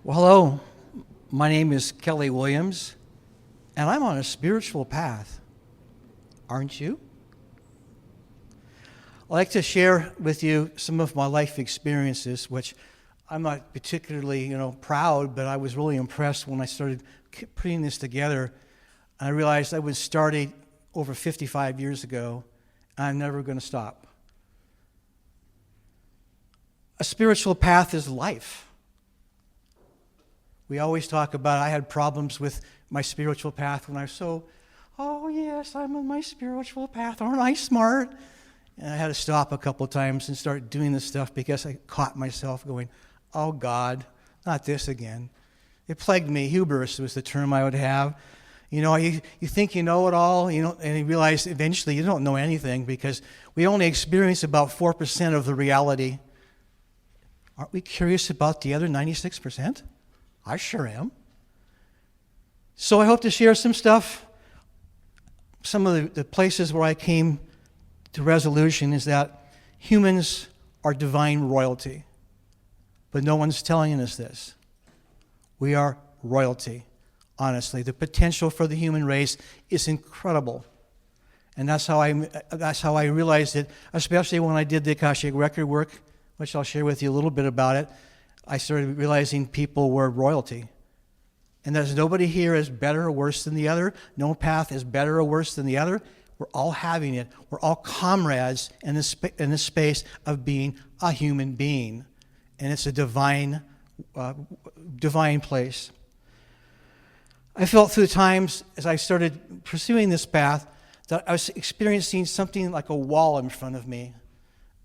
Well, hello. My name is Kelly Williams, and I'm on a spiritual path. Aren't you? I'd like to share with you some of my life experiences, which I'm not particularly, proud, but I was really impressed when I started putting this together. I realized I was started over 55 years ago, and I'm never going to stop. A spiritual path is life. We always talk about, I had problems with my spiritual path when I was oh yes, I'm on my spiritual path, aren't I smart? And I had to stop a couple of times and start doing this stuff because I caught myself going, oh God, not this again. It plagued me. Hubris was the term I would have. You think you know it all, and you realize eventually you don't know anything because we only experience about 4% of the reality. Aren't we curious about the other 96%? I sure am. So I hope to share some stuff. Some of the places where I came to resolution is that humans are divine royalty. But no one's telling us this. We are royalty, honestly. The potential for the human race is incredible. And that's how I realized it, especially when I did the Akashic record work, which I'll share with you a little bit about it. I started realizing people were royalty. And there's nobody here is better or worse than the other. No path is better or worse than the other. We're all having it. We're all comrades in this space of being a human being. And it's a divine place. I felt through the times as I started pursuing this path that I was experiencing something like a wall in front of me.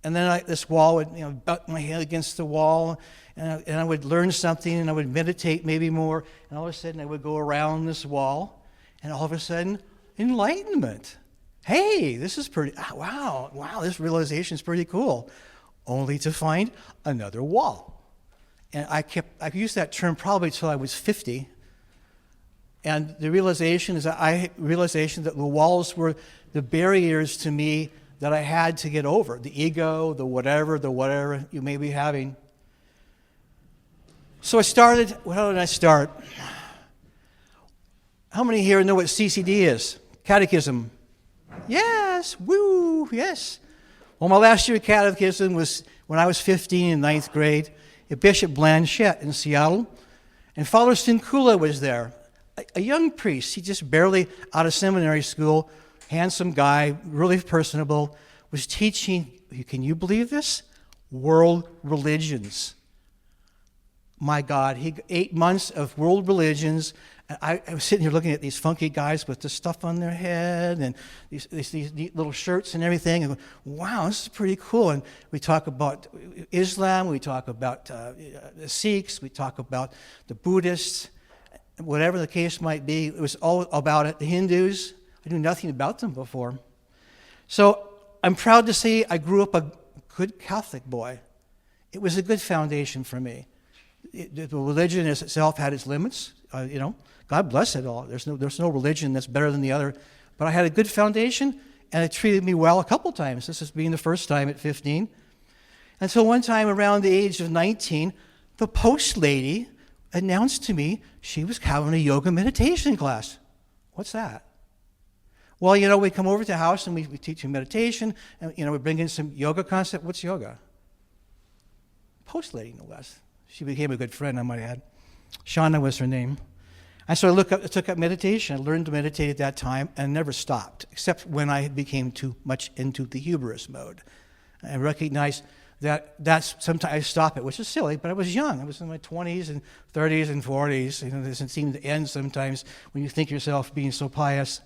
And then this wall would, butt my head against the wall, and I would learn something, and I would meditate maybe more, and all of a sudden I would go around this wall, and all of a sudden, enlightenment. Hey, this is pretty, wow, this realization is pretty cool. Only to find another wall. And I used that term probably until I was 50, and the realization is that the walls were the barriers to me that I had to get over, the ego, the whatever you may be having. So how did I start? How many here know what CCD is? Catechism. Yes, woo, yes. Well, my last year of catechism was when I was 15 in ninth grade at Bishop Blanchette in Seattle. And Father Sincula was there, a young priest. He just barely out of seminary school, handsome guy, really personable, was teaching, can you believe this? World religions. My God, 8 months of world religions. I was sitting here looking at these funky guys with the stuff on their head and these neat little shirts and everything. And wow, this is pretty cool. And we talk about Islam, we talk about the Sikhs, we talk about the Buddhists, whatever the case might be. It was all about it. The Hindus, I knew nothing about them before. So I'm proud to say I grew up a good Catholic boy. It was a good foundation for me. The religion itself had its limits, God bless it all. There's no religion that's better than the other. But I had a good foundation, and it treated me well a couple times. This is being the first time at 15. And so one time around the age of 19, the post lady announced to me she was having a yoga meditation class. What's that? Well, we come over to the house and we teach you meditation, and, we bring in some yoga concept. What's yoga? Post lady, no less. She became a good friend, I might add. Shauna was her name. And so I took up meditation. I learned to meditate at that time and never stopped, except when I became too much into the hubris mode. I recognized that's sometimes I stop it, which is silly, but I was young. I was in my 20s and 30s and 40s. It doesn't seem to end sometimes when you think yourself being so pious.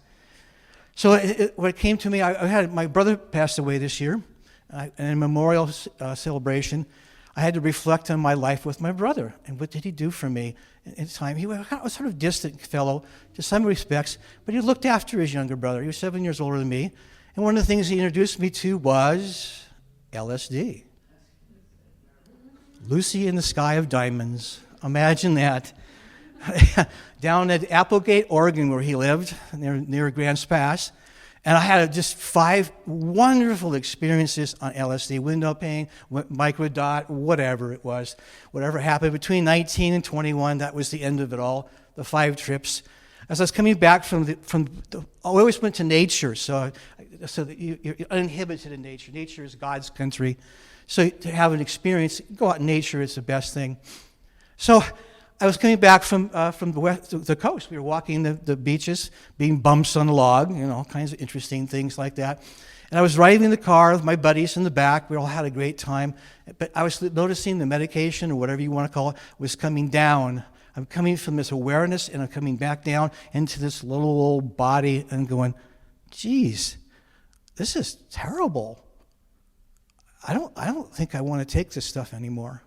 So when it came to me, my brother passed away this year, and in a memorial celebration, I had to reflect on my life with my brother, and what did he do for me in time. He was a sort of distant fellow, to some respects, but he looked after his younger brother. He was 7 years older than me, and one of the things he introduced me to was LSD. Lucy in the Sky of Diamonds. Imagine that. Down at Applegate, Oregon, where he lived, near Grants Pass. And I had just 5 wonderful experiences on LSD, window pane, microdot, whatever it was. Whatever happened between 19 and 21, that was the end of it all, the 5 trips. As I was coming back I always went to nature, so that you're uninhibited in nature. Nature is God's country. So to have an experience, go out in nature, it's the best thing. So I was coming back from the coast. We were walking the beaches, being bumps on the log, all kinds of interesting things like that. And I was riding in the car with my buddies in the back. We all had a great time. But I was noticing the medication, or whatever you want to call it, was coming down. I'm coming from this awareness, and I'm coming back down into this little old body and going, geez, this is terrible. I don't think I want to take this stuff anymore.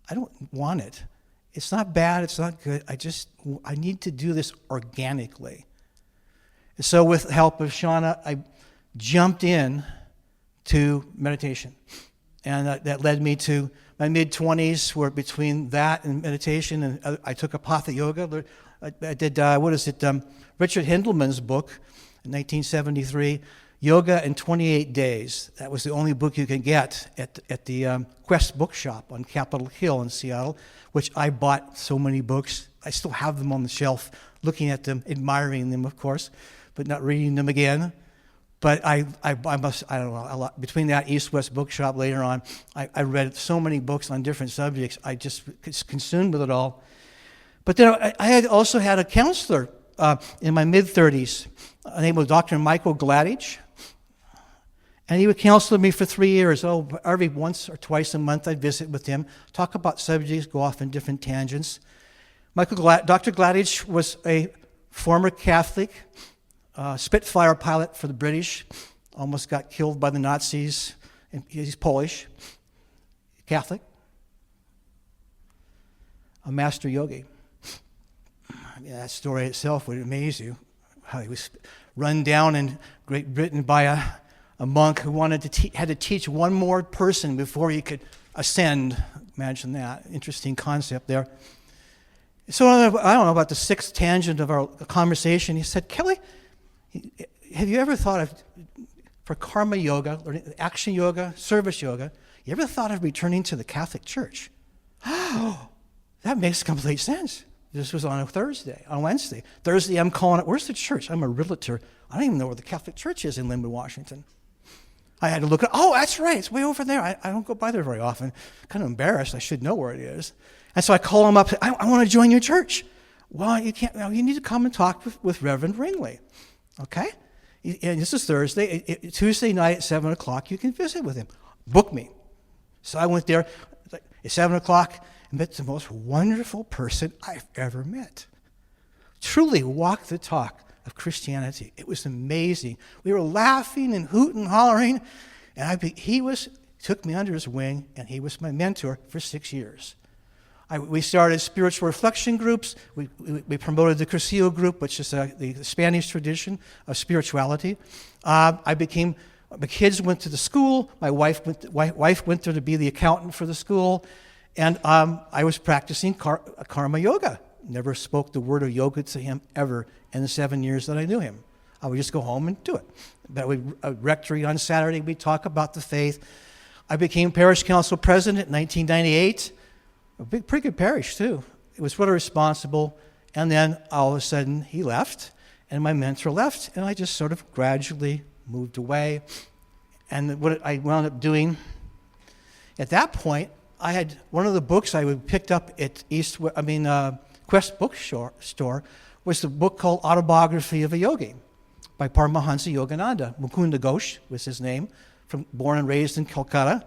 I don't want it. It's not bad, it's not good. I need to do this organically. And so with the help of Shauna, I jumped in to meditation. And that led me to my mid-20s, where between that and meditation, and I took a Hatha Yoga. I did, Richard Hindelman's book in 1973, Yoga in 28 Days. That was the only book you could get at the Quest Bookshop on Capitol Hill in Seattle, which I bought so many books. I still have them on the shelf, looking at them, admiring them, of course, but not reading them again. But I don't know, a lot. Between that East-West Bookshop later on, I read so many books on different subjects. I just was consumed with it all. But then I had also had a counselor in my mid-30s, named Dr. Michael Gladich. And he would counsel me for 3 years. Every once or twice a month I'd visit with him, talk about subjects, go off in different tangents. Dr. Gladich was a former Catholic, Spitfire pilot for the British, almost got killed by the Nazis. And he's Polish, Catholic, a master yogi. I mean, that story itself would amaze you, how he was run down in Great Britain by a monk who had to teach one more person before he could ascend. Imagine that. Interesting concept there. So I don't know, about the 6th tangent of our conversation, he said, Kelly, have you ever thought of, for karma yoga, or action yoga, service yoga, you ever thought of returning to the Catholic Church? Oh, that makes complete sense. This was on Wednesday. Thursday, I'm calling it, where's the church? I'm a realtor. I don't even know where the Catholic Church is in Lynnwood, Washington. I had to look at, that's right, it's way over there. I don't go by there very often. Kind of embarrassed, I should know where it is. And so I call him up, I want to join your church. Well, you can't, you need to come and talk with Reverend Ringley, okay? And this is Thursday. Tuesday night at 7 o'clock, you can visit with him. Book me. So I went there at 7 o'clock and met the most wonderful person I've ever met. Truly walked the talk of Christianity. It was amazing. We were laughing and hooting and hollering, and he took me under his wing, and he was my mentor for 6 years. We started spiritual reflection groups. We promoted the Cursillo group, which is the Spanish tradition of spirituality. My kids went to the school. My wife went there to be the accountant for the school, and I was practicing karma yoga. Never spoke the word of yoga to him ever in the 7 years that I knew him. I would just go home and do it. But rectory on Saturday, we'd talk about the faith. I became parish council president in 1998. Pretty good parish, too. It was really responsible. And then all of a sudden, he left, and my mentor left, and I just sort of gradually moved away. And what I wound up doing, at that point, I had one of the books I picked up at Quest Bookstore was the book called Autobiography of a Yogi by Paramahansa Yogananda. Mukunda Ghosh was his name, born and raised in Calcutta.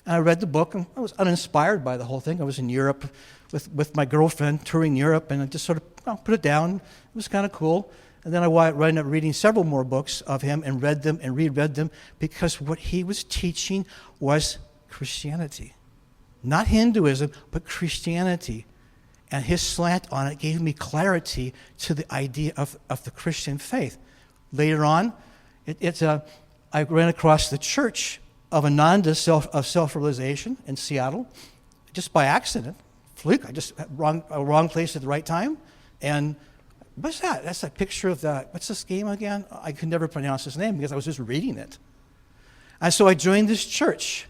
And I read the book, and I was uninspired by the whole thing. I was in Europe with my girlfriend, touring Europe, and I just sort of put it down. It was kind of cool. And then I ended up reading several more books of him and read them and reread them, because what he was teaching was Christianity. Not Hinduism, but Christianity. And his slant on it gave me clarity to the idea of the Christian faith. Later on, I ran across the church of Ananda of self-realization in Seattle, just by accident, fluke. I just wrong place at the right time, and what's that? That's a picture of what's this game again? I could never pronounce his name because I was just reading it. And so I joined this church.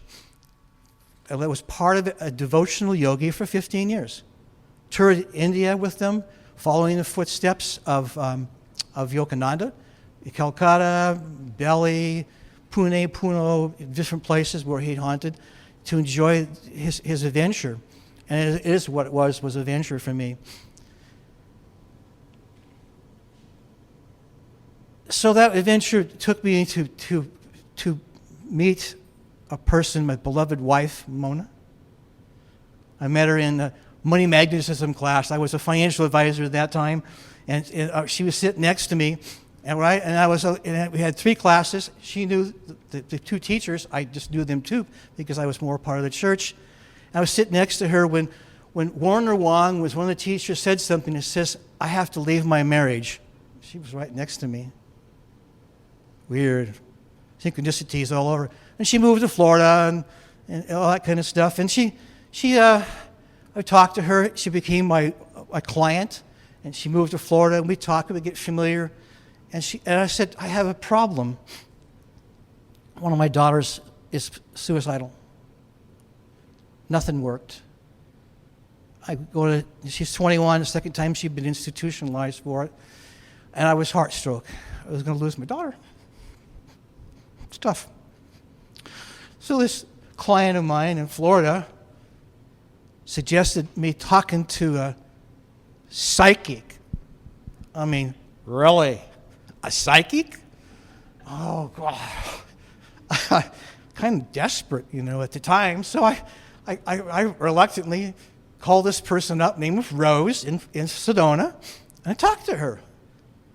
I was part of a devotional yogi for 15 years. Toured India with them, following the footsteps of Yogananda, Calcutta, Delhi, Pune, different places where he'd haunted, to enjoy his adventure. And it is what it was a venture for me. So that adventure took me to meet a person, my beloved wife, Mona. I met her in the money magnetism class. I was a financial advisor at that time, and she was sitting next to me, and we had 3 classes. She knew the 2 teachers. I just knew them too because I was more part of the church. I was sitting next to her when Warner Wong was one of the teachers, said something that says, "I have to leave my marriage." She was right next to me. Weird. Synchronicities all over. And she moved to Florida and all that kind of stuff. And I talked to her. She became my client. And she moved to Florida, and we talked, we get familiar. And I said, "I have a problem. One of my daughters is suicidal. Nothing worked. She's 21, the second time she'd been institutionalized for it. And I was heart-stroke. I was going to lose my daughter. It's tough." So this client of mine in Florida suggested me talking to a psychic. I mean, really? A psychic? Oh, God. Kind of desperate, at the time. So I reluctantly called this person up named Rose in Sedona, and I talked to her.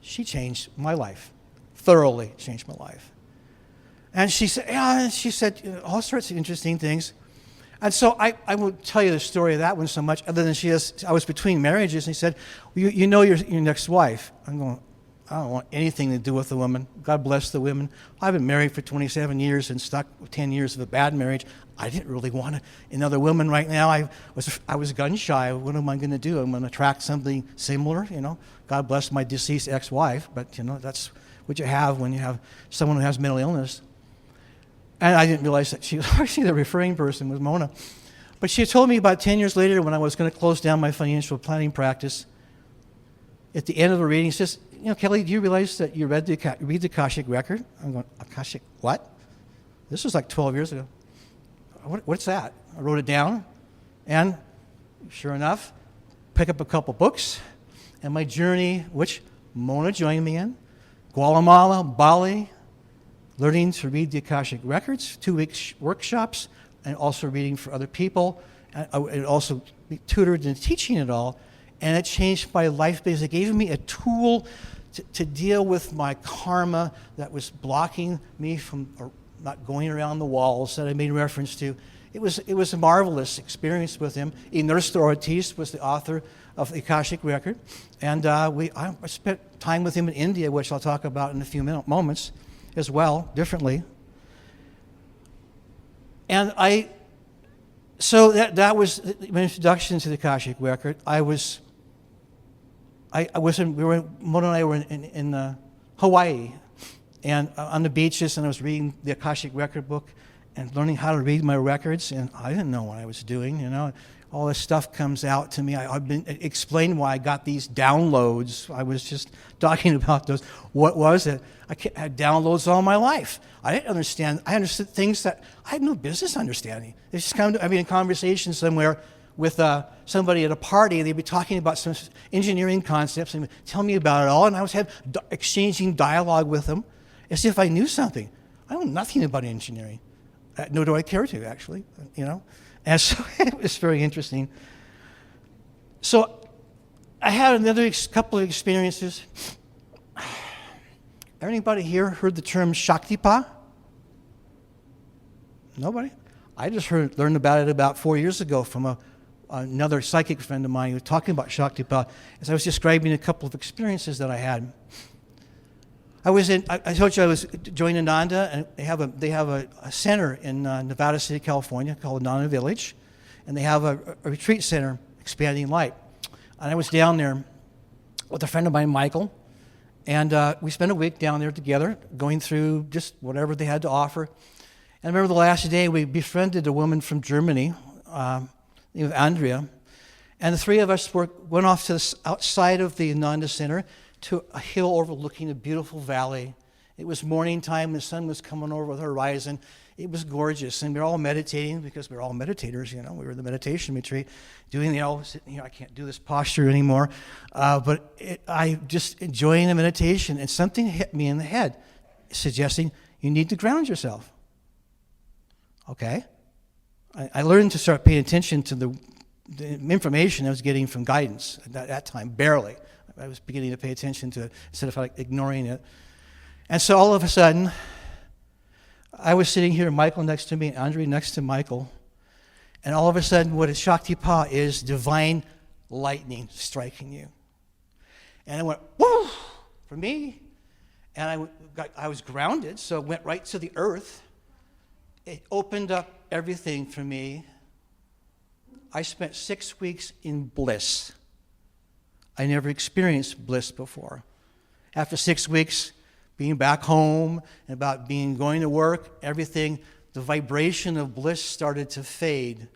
She changed my life, thoroughly changed my life. And she said all sorts of interesting things. And so I won't tell you the story of that one so much, other than I was between marriages, and he said, well, your next wife. I'm going, I don't want anything to do with the woman. God bless the women. I've been married for 27 years and stuck with 10 years of a bad marriage. I didn't really want another woman right now. I was gun shy. What am I going to do? I'm going to attract something similar, God bless my deceased ex-wife, but that's what you have when you have someone who has mental illness. And I didn't realize that she was actually the referring person was Mona. But she told me about 10 years later when I was going to close down my financial planning practice, at the end of the reading, she says, "Kelly, do you realize that you read the Akashic record?" I'm going, "Akashic what?" This was like 12 years ago. What's that? I wrote it down, and sure enough, pick up a couple books, and my journey, which Mona joined me in, Guatemala, Bali, learning to read the Akashic records, 2-week workshops, and also reading for other people, and also tutored and teaching it all. And it changed my life because it gave me a tool to deal with my karma that was blocking me from not going around the walls that I made reference to. It was a marvelous experience with him. Inersto Ortiz was the author of the Akashic record. And I spent time with him in India, which I'll talk about in a few moments as well, differently. And so that was my introduction to the Akashic record. Mona and I were in Hawaii, and on the beaches, and I was reading the Akashic record book and learning how to read my records, and I didn't know what I was doing, All this stuff comes out to me. I've been explained why I got these downloads. I was just talking about those. What was it? I had downloads all my life. I didn't understand. I understood things that I had no business understanding. It's just kind of, in conversation somewhere with somebody at a party, they'd be talking about some engineering concepts and tell me about it all, and I was exchanging dialogue with them as if I knew something. I know nothing about engineering, nor do I care to, actually, And so it was very interesting. So I had another couple of experiences. Anybody here heard the term Shaktipat? Nobody? I just learned about it about 4 years ago from another psychic friend of mine who was talking about Shaktipat as I was describing a couple of experiences that I had. I told you I was joining Ananda, and they have a center in Nevada City, California, called Ananda Village, and they have a retreat center, Expanding Light. And I was down there with a friend of mine, Michael. And we spent a week down there together, going through just whatever they had to offer. And I remember the last day we befriended a woman from Germany, named Andrea. And the three of us went off to the outside of the Ananda Center to a hill overlooking a beautiful valley. It was morning time, the sun was coming over the horizon. It was gorgeous, and we were all meditating because we're all meditators, you know. We were in the meditation retreat, doing, sitting here. I can't do this posture anymore, I just enjoying the meditation, and something hit me in the head, suggesting you need to ground yourself. Okay, I learned to start paying attention to the information I was getting from guidance at that time. Barely, I was beginning to pay attention to it instead of ignoring it, and so all of a sudden, I was sitting here, Michael next to me, Andre next to Michael, and all of a sudden what is Shaktipat is divine lightning striking you. And it went, whoo, for me, and I was grounded, so it went right to the earth. It opened up everything for me. I spent 6 weeks in bliss. I never experienced bliss before. After 6 weeks, being back home and about going to work, everything, the vibration of bliss started to fade.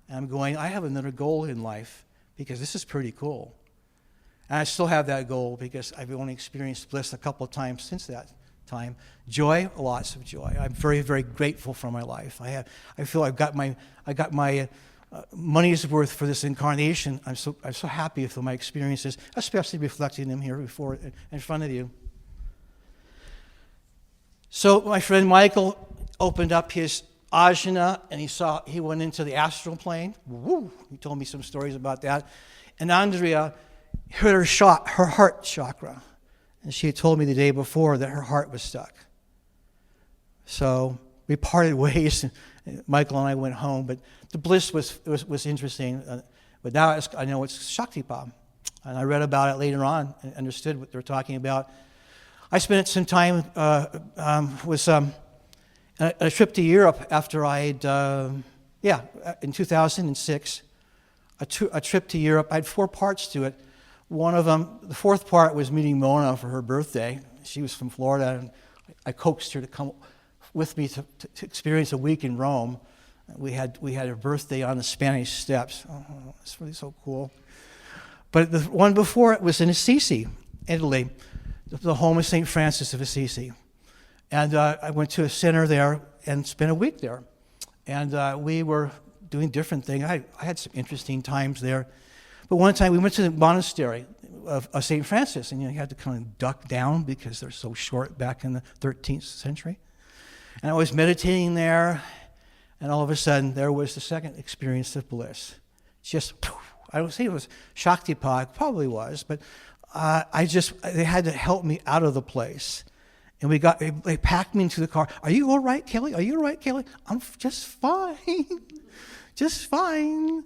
And I'm going, I have another goal in life because this is pretty cool. And I still have that goal because I've only experienced bliss a couple of times since that time. Joy, lots of joy. I'm very, very grateful for my life. I feel I got my money's worth for this incarnation. I'm so happy with my experiences, especially reflecting them here before in front of you. So my friend Michael opened up his ajna, and he went into the astral plane. Woo! He told me some stories about that. And Andrea hit her heart chakra, and she had told me the day before that her heart was stuck. So we parted ways. And Michael and I went home, but the bliss was interesting. But now I know it's Shaktipat, and I read about it later on and understood what they were talking about. I spent some time with a trip to Europe after in 2006, a trip to Europe. I had 4 parts to it. One of them, the 4th part was meeting Mona for her birthday. She was from Florida, and I coaxed her to come with me to experience a week in Rome. We had her birthday on the Spanish Steps. Oh, it's really so cool. But the one before it was in Assisi, Italy, the home of St. Francis of Assisi. And I went to a center there and spent a week there. And we were doing different things. I had some interesting times there. But one time we went to the monastery of St. Francis, and you had to kind of duck down because they're so short back in the 13th century. And I was meditating there, and all of a sudden there was the second experience of bliss. Just, I don't say it was Shaktipat, probably was, but they had to help me out of the place. And they packed me into the car. Are you all right, Kelly? Are you all right, Kelly? I'm just fine. Just fine.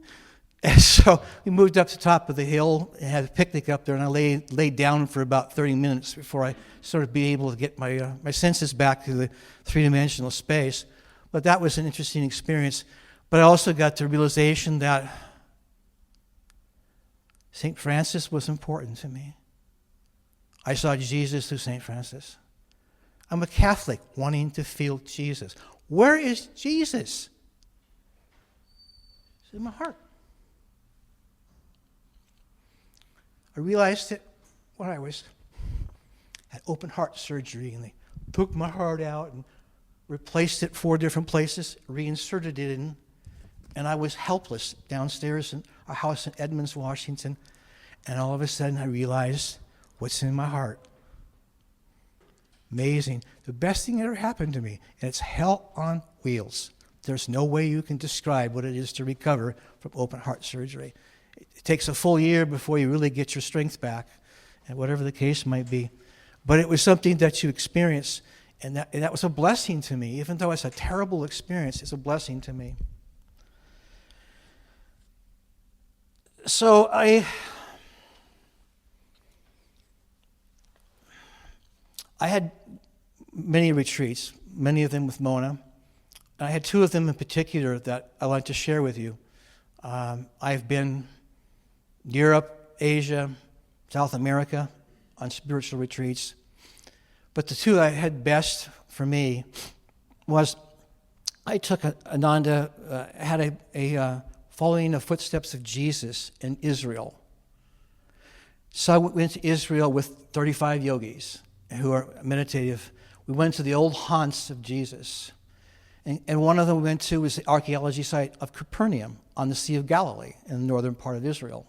And so we moved up to the top of the hill and had a picnic up there, and I laid down for about 30 minutes before I sort of be able to get my senses back to the three-dimensional space. But that was an interesting experience. But I also got the realization that St. Francis was important to me. I saw Jesus through St. Francis. I'm a Catholic wanting to feel Jesus. Where is Jesus? It's in my heart. I realized it when I had open heart surgery, and they took my heart out and replaced it 4 different places, reinserted it in, and I was helpless downstairs in our house in Edmonds, Washington, and all of a sudden I realized what's in my heart. Amazing. The best thing that ever happened to me, and it's hell on wheels. There's no way you can describe what it is to recover from open heart surgery. It takes a full year before you really get your strength back, and whatever the case might be. But it was something that you experience, and that was a blessing to me. Even though it's a terrible experience, it's a blessing to me. So I had many retreats, many of them with Mona. I had 2 of them in particular that I like to share with you. I've been Europe, Asia, South America on spiritual retreats. But the two I had best for me was I took Ananda, had a following the footsteps of Jesus in Israel. So I went to Israel with 35 yogis who are meditative. We went to the old haunts of Jesus. And one of them we went to was the archaeology site of Capernaum on the Sea of Galilee in the northern part of Israel.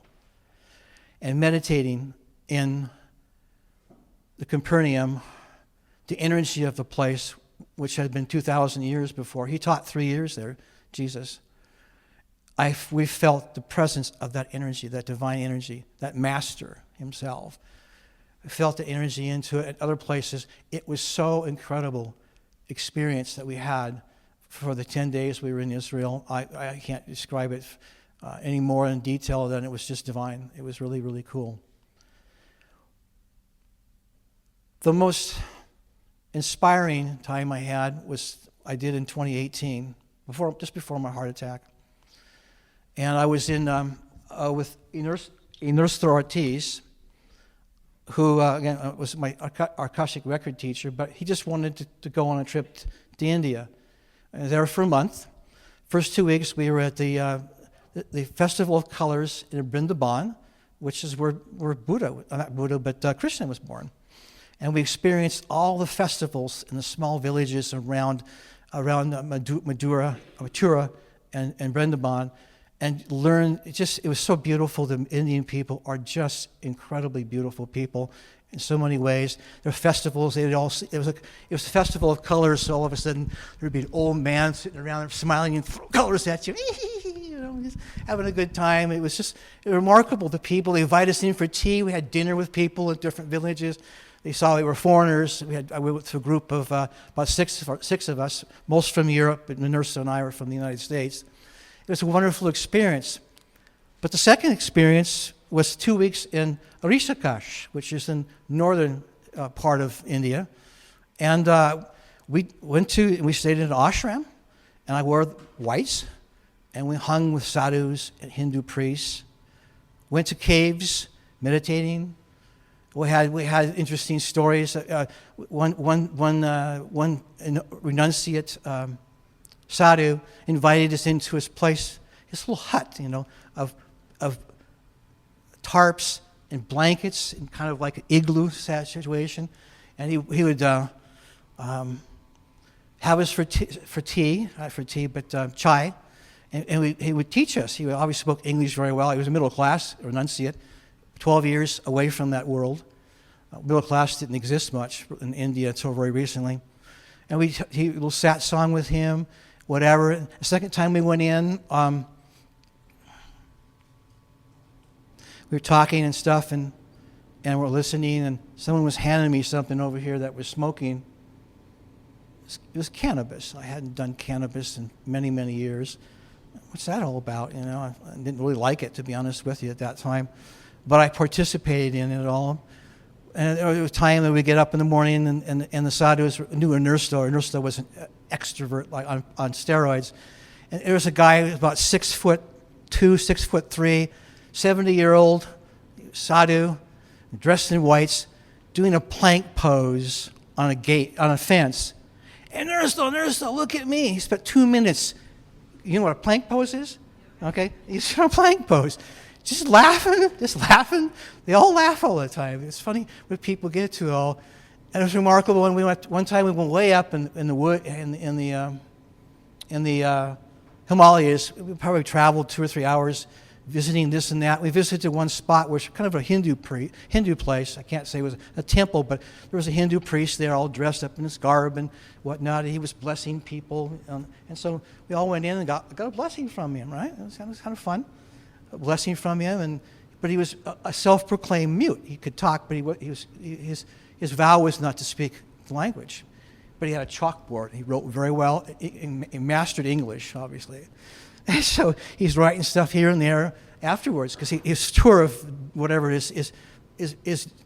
And meditating in the Capernaum, the energy of the place, which had been 2,000 years before. He taught 3 years there, Jesus. We felt the presence of that energy, that divine energy, that master himself. I felt the energy into it at other places. It was so incredible experience that we had for the 10 days we were in Israel. I can't describe it any more in detail than it was just divine. It was really, really cool. The most inspiring time I had I did in 2018, just before my heart attack. And I was in with Ernesto Ortiz, who, again, was my Akashic record teacher, but he just wanted to go on a trip to India. I was there for a month. First 2 weeks, we were at the Festival of Colors in Vrindavan, which is where Krishna was born. And we experienced all the festivals in the small villages around Mathura and Vrindavan, and learned, it was so beautiful. The Indian people are just incredibly beautiful people in so many ways. Their festivals, it was a festival of colors, so all of a sudden there'd be an old man sitting around there smiling and throw colors at you, just having a good time. It was just remarkable. The people, they invited us in for tea. We had dinner with people in different villages. They saw we were foreigners. I went with a group of about six of us, most from Europe, but Ernesto and I were from the United States. It was a wonderful experience. But the second experience was 2 weeks in Rishikesh, which is in northern part of India. And we stayed in an ashram, and I wore whites, and we hung with sadhus and Hindu priests. Went to caves, meditating. We had interesting stories. One renunciate sadhu invited us into his place, his little hut, of tarps and blankets, and kind of like an igloo situation. And he would have us for tea, not for tea, but chai. And he would teach us. He obviously spoke English very well. He was a middle class renunciate, 12 years away from that world. Middle class didn't exist much in India until very recently. And he little satsang with him, whatever. The second time we went in, we were talking and stuff, and we're listening, and someone was handing me something over here that was smoking. It was cannabis. I hadn't done cannabis in many, many years. What's that all about? I didn't really like it, to be honest with you, at that time. But I participated in it all. And there was a time that we get up in the morning, and the sadhus knew Ernesto. Ernesto was an extrovert, like on steroids. And there was a guy who was about 6'2", 6'3", 70-year-old sadhu, dressed in whites, doing a plank pose on a fence. And Ernesto, look at me. He spent 2 minutes. You know what a plank pose is? Okay, he's doing a plank pose. Just laughing. They all laugh all the time. It's funny what people get to all. And it was remarkable when one time we went way up in the wood, in the Himalayas. We probably traveled 2 or 3 hours visiting this and that. We visited one spot which was kind of a Hindu place. I can't say it was a temple, but there was a Hindu priest there all dressed up in his garb and whatnot. He was blessing people. And so we all went in and got a blessing from him, right? It was kind of fun. A blessing from him, but he was a self-proclaimed mute. He could talk, but his vow was not to speak the language. But he had a chalkboard. He wrote very well. He mastered English, obviously. And so he's writing stuff here and there afterwards, because his tour of whatever his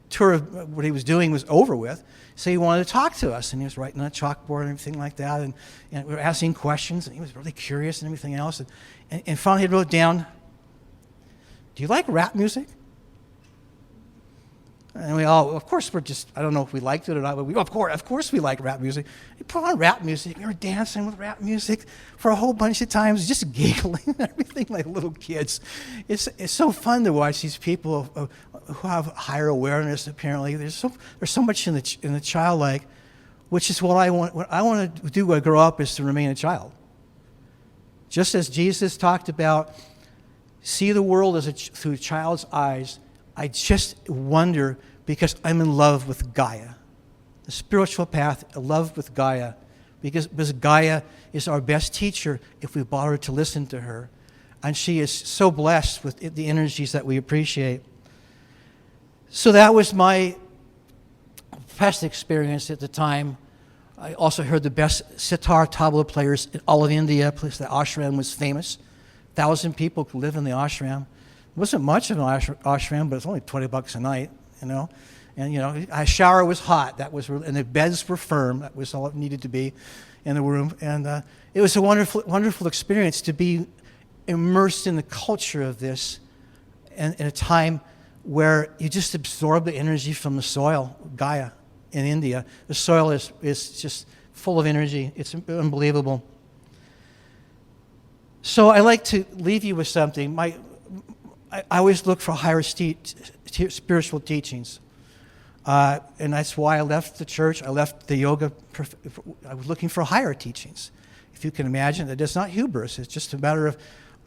tour of what he was doing was over with. So he wanted to talk to us, and he was writing on a chalkboard and everything like that. And we were asking questions, and he was really curious and everything else. And finally he wrote down, "Do you like rap music?" And we all, of course, I don't know if we liked it or not, but of course we like rap music. We put on rap music. We were dancing with rap music for a whole bunch of times, just giggling and everything like little kids. It's so fun to watch these people who have higher awareness, apparently. There's so much in the childlike, which is what I want to do when I grow up, is to remain a child. Just as Jesus talked about, see the world through a child's eyes, I just wonder, because I'm in love with Gaia, the spiritual path, in love with Gaia, because Gaia is our best teacher if we bother to listen to her. And she is so blessed with the energies that we appreciate. So that was my past experience at the time. I also heard the best sitar tabla players in all of India. The ashram was famous. 1,000 people could live in the ashram. It wasn't much of an ashram, but it's only $20 a night, you know. And, you know, a shower was hot. And the beds were firm. That was all it needed to be in the room. And it was a wonderful, wonderful experience to be immersed in the culture of this, and in a time where you just absorb the energy from the soil, Gaia, in India. The soil is just full of energy. It's unbelievable. So I like to leave you with something. I always look for higher spiritual teachings. And that's why I left the church. I left the yoga. I was looking for higher teachings. If you can imagine, that it's not hubris. It's just a matter of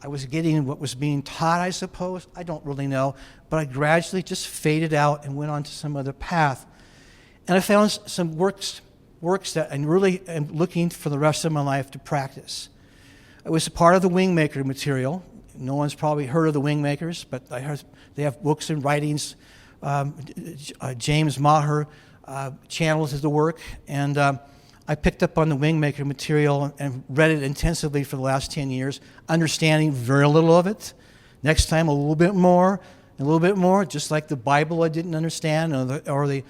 I was getting what was being taught, I suppose. I don't really know. But I gradually just faded out and went on to some other path. And I found some works that I really am looking for the rest of my life to practice. It was a part of the Wingmaker material. No one's probably heard of the Wingmakers, but I heard they have books and writings. James Maher channels the work, and I picked up on the Wingmaker material and read it intensively for the last 10 years, understanding very little of it. Next time, a little bit more, just like the Bible I didn't understand, or the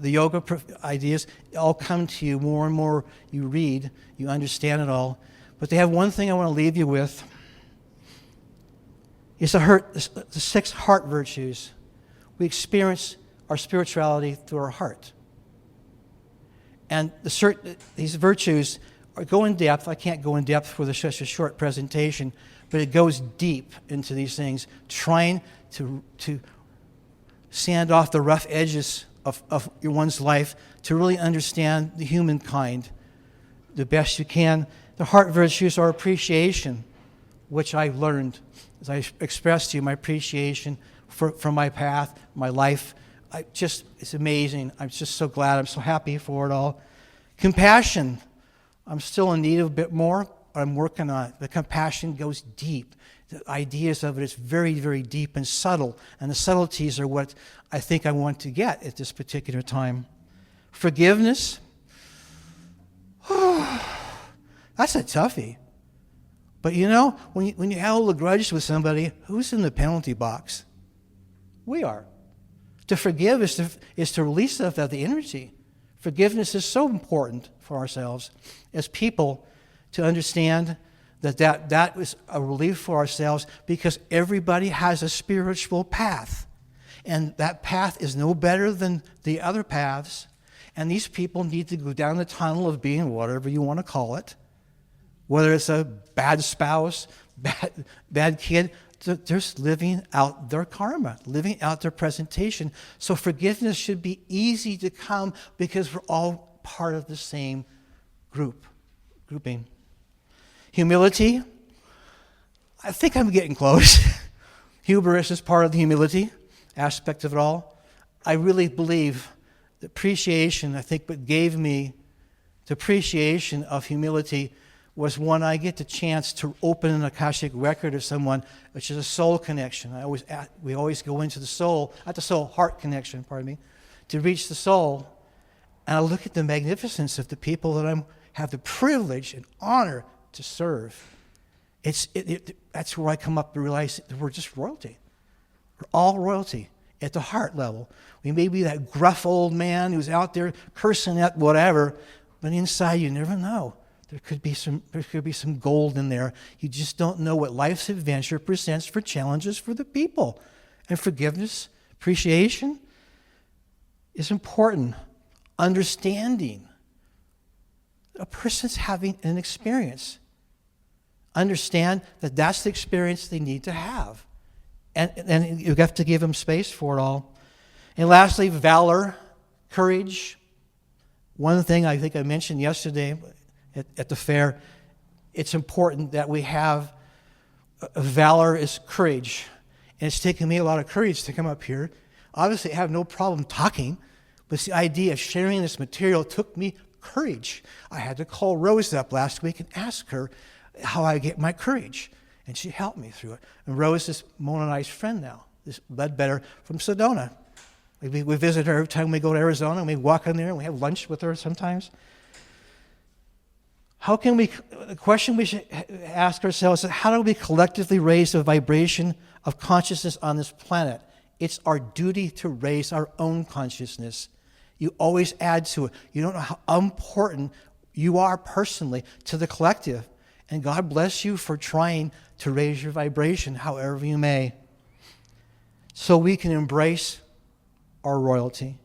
yoga ideas. All come to you more and more. You read, you understand it all. But they have one thing I want to leave you with. It's the 6 heart virtues. We experience our spirituality through our heart. And these virtues go in depth. I can't go in depth with such a short presentation, but it goes deep into these things, trying to sand off the rough edges of one's life to really understand the humankind the best you can. The heart virtues are appreciation, which I learned as I expressed to you my appreciation for my path, my life. It's amazing. I'm just so glad. I'm so happy for it all. Compassion. I'm still in need of a bit more. I'm working on it. The compassion goes deep. The ideas of it is very, very deep and subtle. And the subtleties are what I think I want to get at this particular time. Forgiveness. That's a toughie. But you know, when you hold a grudge with somebody, who's in the penalty box? We are. To forgive is to release stuff out of the energy. Forgiveness is so important for ourselves as people to understand that is a relief for ourselves, because everybody has a spiritual path. And that path is no better than the other paths. And these people need to go down the tunnel of being whatever you want to call it. Whether it's a bad spouse, bad kid, they're just living out their karma, living out their presentation. So forgiveness should be easy to come because we're all part of the same grouping. Humility. I think I'm getting close. Hubris is part of the humility aspect of it all. I really believe the appreciation, I think what gave me the appreciation of humility was when I get the chance to open an Akashic record of someone, which is a soul connection. We always go into the soul, not the soul, heart connection, to reach the soul. And I look at the magnificence of the people that I have the privilege and honor to serve. That's where I come up to realize that we're just royalty. We're all royalty at the heart level. We may be that gruff old man who's out there cursing at whatever, but inside you never know. There could be some gold in there. You just don't know what life's adventure presents for challenges for the people. And forgiveness Appreciation is important. Understanding. A person's having an experience. Understand that that's the experience they need to have. And you have to give them space for it all. And lastly, valor, courage. One thing I think I mentioned yesterday at the fair, it's important that we have valor is courage. And it's taken me a lot of courage to come up here. Obviously, I have no problem talking, but the idea of sharing this material took me courage. I had to call Rose up last week and ask her how I get my courage. And she helped me through it. And Rose is Mona and I's friend now, this Ledbetter from Sedona. We visit her every time we go to Arizona, and we walk in there, and we have lunch with her sometimes. The question we should ask ourselves is, how do we collectively raise the vibration of consciousness on this planet? It's our duty to raise our own consciousness. You always add to it. You don't know how important you are personally to the collective. And God bless you for trying to raise your vibration however you may. So we can embrace our royalty.